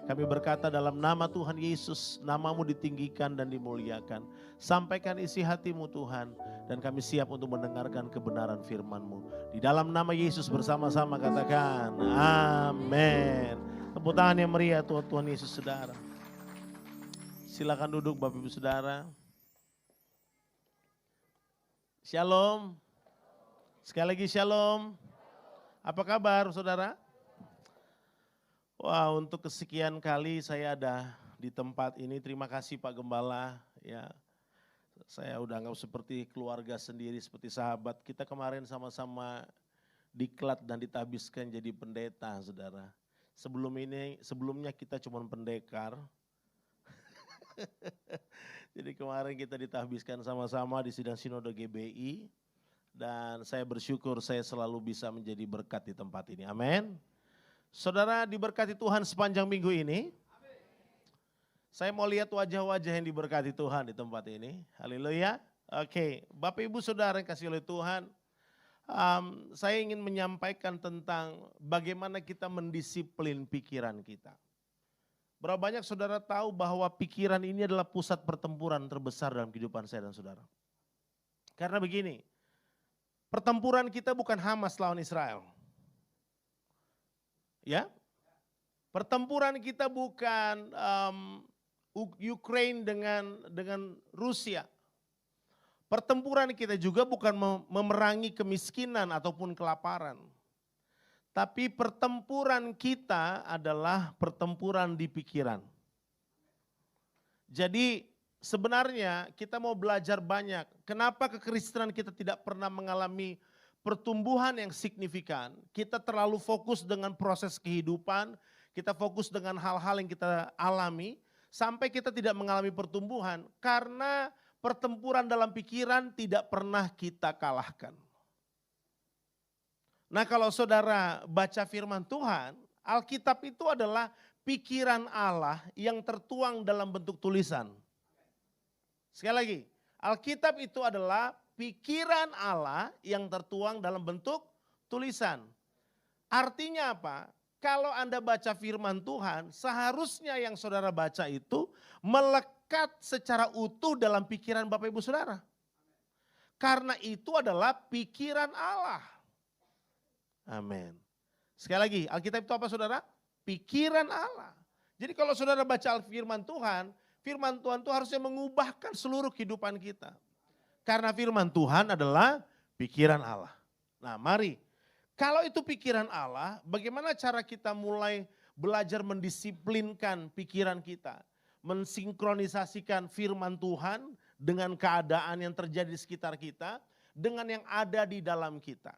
Kami berkata dalam nama Tuhan Yesus, namamu ditinggikan dan dimuliakan. Sampaikan isi hatimu Tuhan, dan kami siap untuk mendengarkan kebenaran firman-Mu. Di dalam nama Yesus bersama-sama katakan, amin. Tepuk tangan yang meriah Tuhan Yesus saudara. Silakan duduk Bapak Ibu Saudara. Shalom. Sekali lagi shalom. Apa kabar saudara? Wah, untuk kesekian kali saya ada di tempat ini. Terima kasih Pak Gembala. Ya, saya udah anggap seperti keluarga sendiri, seperti sahabat. Kita kemarin sama-sama diklat dan ditabiskan jadi pendeta, saudara. Sebelumnya kita cuma pendekar. Jadi kemarin kita ditabiskan sama-sama di sidang Sinode GBI. Dan saya bersyukur saya selalu bisa menjadi berkat di tempat ini. Amin. Saudara diberkati Tuhan sepanjang minggu ini. Saya mau lihat wajah-wajah yang diberkati Tuhan di tempat ini. Haleluya. Oke, Bapak Ibu Saudara yang kasih oleh Tuhan. Saya ingin menyampaikan tentang bagaimana kita mendisiplin pikiran kita. Berapa banyak saudara tahu bahwa pikiran ini adalah pusat pertempuran terbesar dalam kehidupan saya dan saudara. Karena begini, pertempuran kita bukan Hamas lawan Israel. Ya, pertempuran kita bukan Ukraine dengan Rusia. Pertempuran kita juga bukan memerangi kemiskinan ataupun kelaparan. Tapi pertempuran kita adalah pertempuran di pikiran. Jadi sebenarnya kita mau belajar banyak. Kenapa kekristenan kita tidak pernah mengalami pertumbuhan yang signifikan? Kita terlalu fokus dengan proses kehidupan, kita fokus dengan hal-hal yang kita alami, sampai kita tidak mengalami pertumbuhan karena pertempuran dalam pikiran tidak pernah kita kalahkan. Nah kalau saudara baca firman Tuhan, Alkitab itu adalah pikiran Allah yang tertuang dalam bentuk tulisan. Sekali lagi, Alkitab itu adalah pikiran Allah yang tertuang dalam bentuk tulisan. Artinya apa? Kalau Anda baca firman Tuhan, seharusnya yang saudara baca itu melekat secara utuh dalam pikiran Bapak Ibu Saudara. Karena itu adalah pikiran Allah. Amin. Sekali lagi, Alkitab itu apa saudara? Pikiran Allah. Jadi kalau saudara baca firman Tuhan itu harusnya mengubahkan seluruh kehidupan kita. Karena firman Tuhan adalah pikiran Allah. Nah mari, kalau itu pikiran Allah, bagaimana cara kita mulai belajar mendisiplinkan pikiran kita? Mensinkronisasikan firman Tuhan dengan keadaan yang terjadi di sekitar kita, dengan yang ada di dalam kita.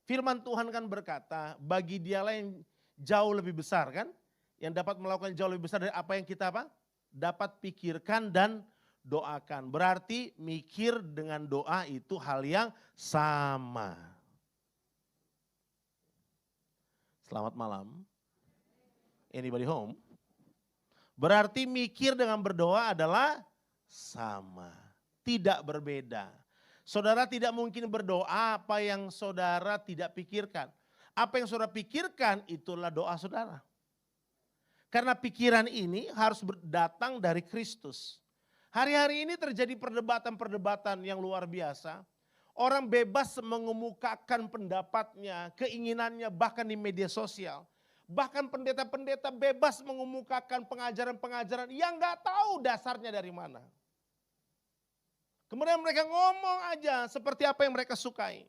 Firman Tuhan kan berkata, bagi dialah yang jauh lebih besar kan, yang dapat melakukan jauh lebih besar dari apa yang kita dapat pikirkan dan doakan. Berarti mikir dengan doa itu hal yang sama. Selamat malam. Anybody home? Berarti mikir dengan berdoa adalah sama, tidak berbeda. Saudara tidak mungkin berdoa apa yang saudara tidak pikirkan. Apa yang saudara pikirkan itulah doa saudara. Karena pikiran ini harus datang dari Kristus. Hari-hari ini terjadi perdebatan-perdebatan yang luar biasa. Orang bebas mengemukakan pendapatnya, keinginannya bahkan di media sosial. Bahkan pendeta-pendeta bebas mengemukakan pengajaran-pengajaran yang gak tahu dasarnya dari mana. Kemudian mereka ngomong aja seperti apa yang mereka sukai.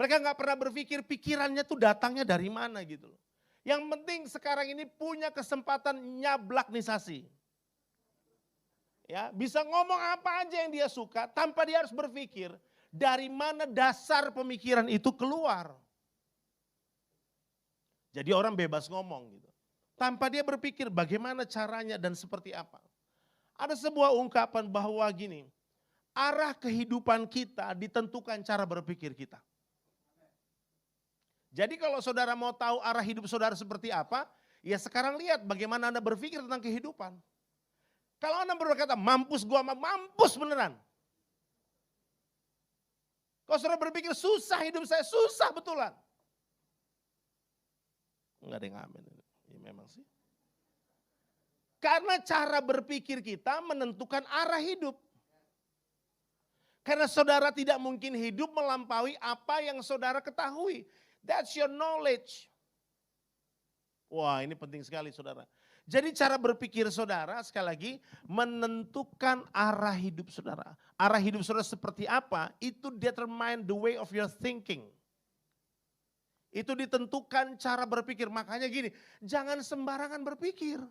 Mereka gak pernah berpikir pikirannya tuh datangnya dari mana gitu loh. Yang penting sekarang ini punya kesempatan nyablaknisasi. Ya, bisa ngomong apa aja yang dia suka tanpa dia harus berpikir dari mana dasar pemikiran itu keluar. Jadi orang bebas ngomong gitu. Tanpa dia berpikir bagaimana caranya dan seperti apa. Ada sebuah ungkapan bahwa gini, arah kehidupan kita ditentukan cara berpikir kita. Jadi kalau saudara mau tahu arah hidup saudara seperti apa, ya sekarang lihat bagaimana Anda berpikir tentang kehidupan. Kalau Anda berkata mampus gua, mampus beneran. Kalau saudara berpikir susah hidup saya, susah betulan. Enggak ada yang amin. Ya memang sih. Karena cara berpikir kita menentukan arah hidup. Karena saudara tidak mungkin hidup melampaui apa yang saudara ketahui. That's your knowledge. Wah, ini penting sekali saudara. Jadi cara berpikir saudara sekali lagi menentukan arah hidup saudara. Arah hidup saudara seperti apa itu determine the way of your thinking. Itu ditentukan cara berpikir. Makanya gini, jangan sembarangan berpikir.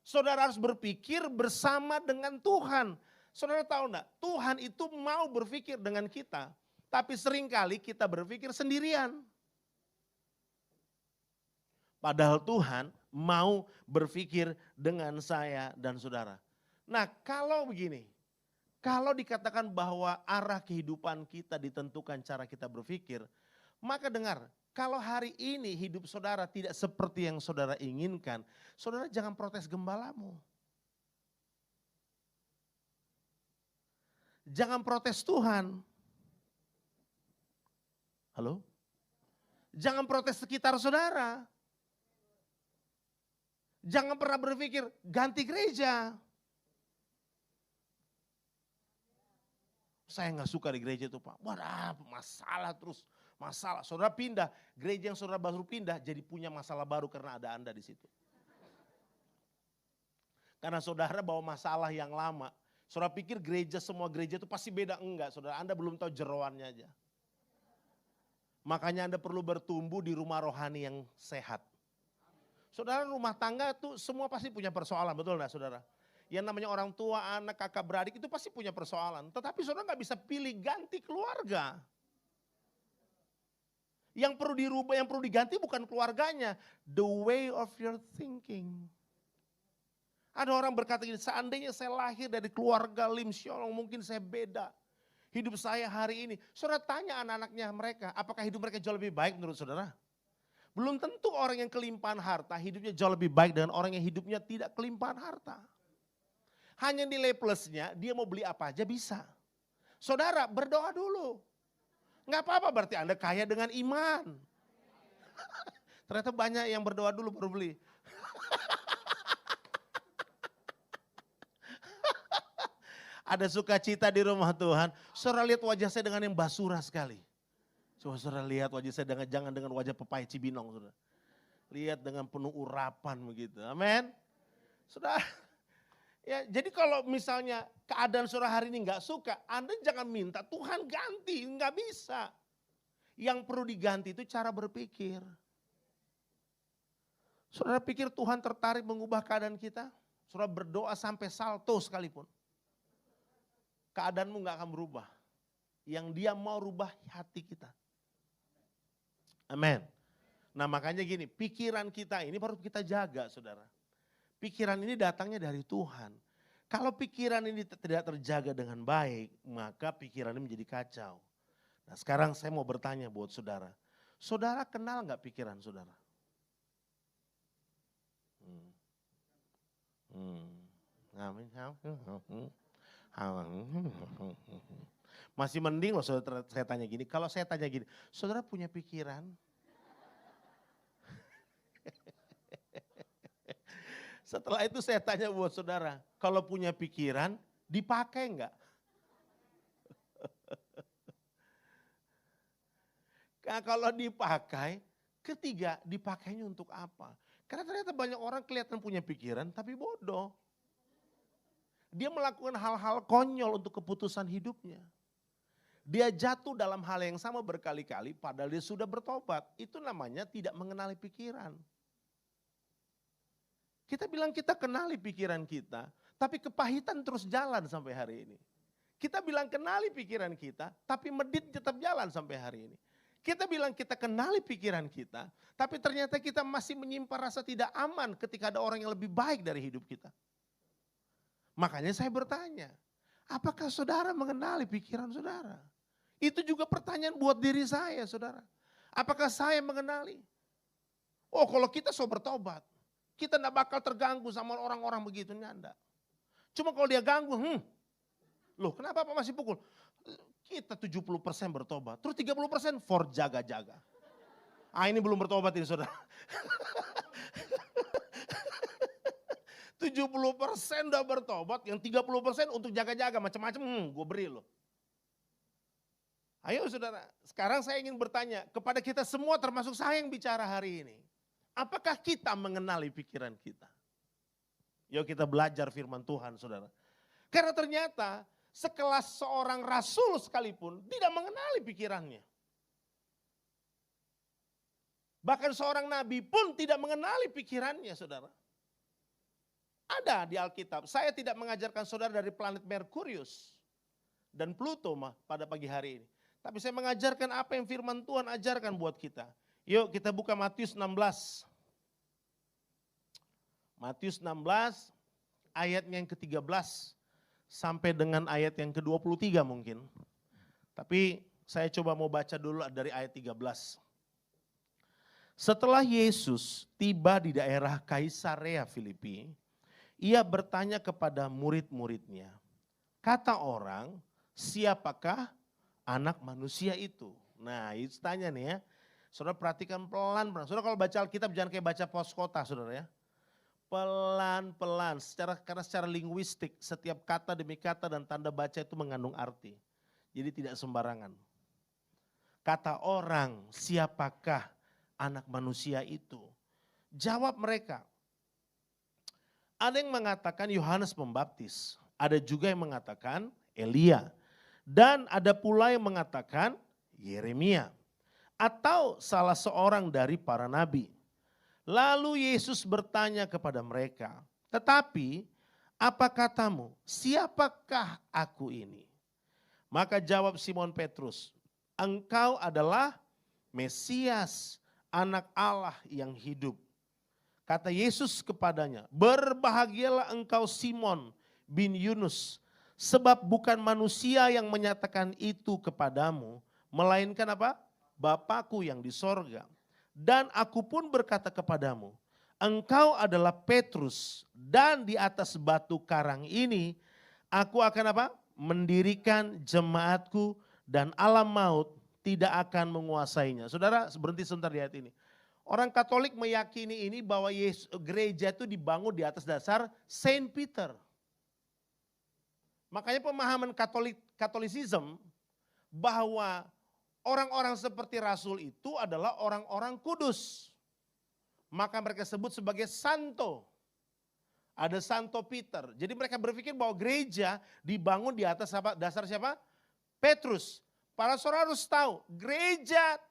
Saudara harus berpikir bersama dengan Tuhan. Saudara tahu enggak, Tuhan itu mau berpikir dengan kita. Tapi seringkali kita berpikir sendirian. Padahal Tuhan mau berpikir dengan saya dan saudara. Nah kalau begini, kalau dikatakan bahwa arah kehidupan kita ditentukan cara kita berpikir, maka dengar, kalau hari ini hidup saudara tidak seperti yang saudara inginkan, saudara jangan protes gembalamu. Jangan protes Tuhan. Halo? Jangan protes sekitar saudara. Jangan pernah berpikir ganti gereja. Saya nggak suka di gereja itu Pak. Wah masalah terus. Masalah. Saudara pindah. Gereja yang saudara baru pindah jadi punya masalah baru karena ada Anda di situ. Karena saudara bawa masalah yang lama. Saudara pikir semua gereja itu pasti beda. Enggak saudara, Anda belum tahu jeroannya aja. Makanya Anda perlu bertumbuh di rumah rohani yang sehat. Saudara rumah tangga itu semua pasti punya persoalan, betul enggak saudara? Yang namanya orang tua, anak, kakak, beradik itu pasti punya persoalan. Tetapi saudara nggak bisa pilih ganti keluarga. Yang perlu dirubah, yang perlu diganti bukan keluarganya. The way of your thinking. Ada orang berkata gini, seandainya saya lahir dari keluarga Lim Sholong mungkin saya beda. Hidup saya hari ini. Saudara tanya anak-anaknya mereka, apakah hidup mereka jauh lebih baik menurut saudara? Belum tentu orang yang kelimpahan harta hidupnya jauh lebih baik dengan orang yang hidupnya tidak kelimpahan harta. Hanya nilai plusnya dia mau beli apa aja bisa. Saudara berdoa dulu. Nggak apa-apa berarti Anda kaya dengan iman. Ternyata banyak yang berdoa dulu baru beli. Ada sukacita di rumah Tuhan. Saudara lihat wajah saya dengan yang basura sekali. Coba saudara lihat wajah saya jangan dengan wajah pepaya Cibinong. Saudara. Lihat dengan penuh urapan begitu. Amin. Saudara, ya, jadi kalau misalnya keadaan saudara hari ini gak suka, Anda jangan minta Tuhan ganti, gak bisa. Yang perlu diganti itu cara berpikir. Saudara pikir Tuhan tertarik mengubah keadaan kita? Saudara berdoa sampai salto sekalipun. Keadaanmu gak akan berubah. Yang dia mau rubah hati kita. Amin. Nah makanya gini, pikiran kita ini baru kita jaga saudara. Pikiran ini datangnya dari Tuhan. Kalau pikiran ini tidak terjaga dengan baik, maka pikiran ini menjadi kacau. Nah sekarang saya mau bertanya buat saudara. Saudara kenal gak pikiran saudara? Masih mending loh saudara saya tanya gini. Kalau saya tanya gini, saudara punya pikiran? Setelah itu saya tanya buat saudara, kalau punya pikiran dipakai enggak? Nah, kalau dipakai, ketiga dipakainya untuk apa? Karena ternyata banyak orang kelihatan punya pikiran tapi bodoh. Dia melakukan hal-hal konyol untuk keputusan hidupnya. Dia jatuh dalam hal yang sama berkali-kali padahal dia sudah bertobat. Itu namanya tidak mengenali pikiran. Kita bilang kita kenali pikiran kita, tapi kepahitan terus jalan sampai hari ini. Kita bilang kenali pikiran kita, tapi medit tetap jalan sampai hari ini. Kita bilang kita kenali pikiran kita, tapi ternyata kita masih menyimpan rasa tidak aman ketika ada orang yang lebih baik dari hidup kita. Makanya saya bertanya, apakah saudara mengenali pikiran saudara? Itu juga pertanyaan buat diri saya saudara. Apakah saya mengenali? Oh kalau kita so bertobat, kita tidak bakal terganggu sama orang-orang begitu, enggak. Cuma kalau dia ganggu, loh kenapa Pak masih pukul? Kita 70% bertobat, terus 30% for jaga-jaga. Ah ini belum bertobat ini saudara. 70% udah bertobat, yang 30% untuk jaga-jaga macam-macam, gue beri loh. Ayo saudara, sekarang saya ingin bertanya kepada kita semua termasuk saya yang bicara hari ini. Apakah kita mengenali pikiran kita? Yuk kita belajar firman Tuhan saudara. Karena ternyata sekelas seorang rasul sekalipun tidak mengenali pikirannya. Bahkan seorang nabi pun tidak mengenali pikirannya saudara. Ada di Alkitab, saya tidak mengajarkan saudara dari planet Merkurius dan Pluto pada pagi hari ini. Tapi saya mengajarkan apa yang firman Tuhan ajarkan buat kita. Yuk kita buka Matius 16. Matius 16 ayatnya yang ke-13 sampai dengan ayat yang ke-23 mungkin. Tapi saya coba mau baca dulu dari ayat 13. Setelah Yesus tiba di daerah Kaisarea Filipi, ia bertanya kepada murid-muridnya, kata orang, siapakah anak manusia itu? Nah, itu tanya nih ya. Saudara perhatikan pelan-pelan. Saudara kalau baca Alkitab jangan kayak baca pos kota saudara ya. Pelan-pelan, karena secara linguistik setiap kata demi kata dan tanda baca itu mengandung arti. Jadi tidak sembarangan. Kata orang, siapakah anak manusia itu? Jawab mereka. Ada yang mengatakan Yohanes Pembaptis, ada juga yang mengatakan Elia, dan ada pula yang mengatakan Yeremia, atau salah seorang dari para nabi. Lalu Yesus bertanya kepada mereka, tetapi apa katamu, siapakah aku ini? Maka jawab Simon Petrus, engkau adalah Mesias, anak Allah yang hidup. Kata Yesus kepadanya, berbahagialah engkau Simon bin Yunus, sebab bukan manusia yang menyatakan itu kepadamu, melainkan apa? Bapakku yang di sorga. Dan aku pun berkata kepadamu, engkau adalah Petrus, dan di atas batu karang ini, aku akan apa? Mendirikan jemaatku, dan alam maut tidak akan menguasainya. Saudara berhenti sebentar di ayat ini. Orang Katolik meyakini ini bahwa gereja itu dibangun di atas dasar Saint Peter. Makanya pemahaman Katolisisme bahwa orang-orang seperti Rasul itu adalah orang-orang kudus. Maka mereka sebut sebagai santo. Ada Santo Peter. Jadi mereka berpikir bahwa gereja dibangun di atas dasar siapa? Petrus. Para saudara harus tahu, gereja tidak